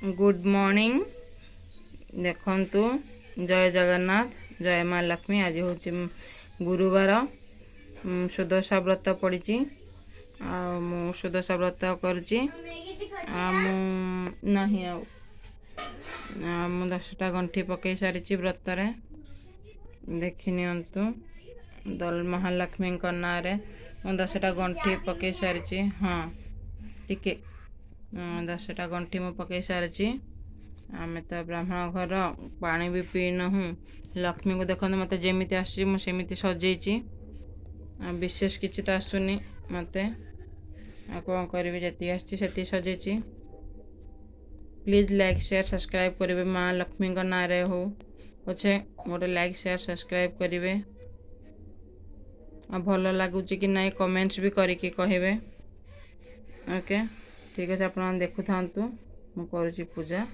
Good morning देखंतु जय जगन्नाथ जय माँ लक्ष्मी। आज हूँ गुरुवार सुदशा व्रत पड़ी सुदशा व्रत करुँच नहीं दशटा गंठी पकई सारी व्रत देखि नियंतु दल महालक्ष्मी ना मैं 10टा गंठी पकई सारी। हाँ टिके 10टा गंठी मु पकई सारी। आमे तो ब्राह्मण घर पानी भी पी नहूँ। लक्ष्मी को देखते मत जमी आसमी सजेची विशेष किसी तो आसुनी मत कौन करी जी से सजेची। प्लीज लाइक शेयर सब्सक्राइब करेंगे माँ लक्ष्मी ना हो पछे गोटे लाइक शेयर सब्सक्राइब करेंगे। भल लगुच कि नहीं कमेंट्स भी करके कहे। ओके ठीक है आप देखु था मु करुँची पूजा।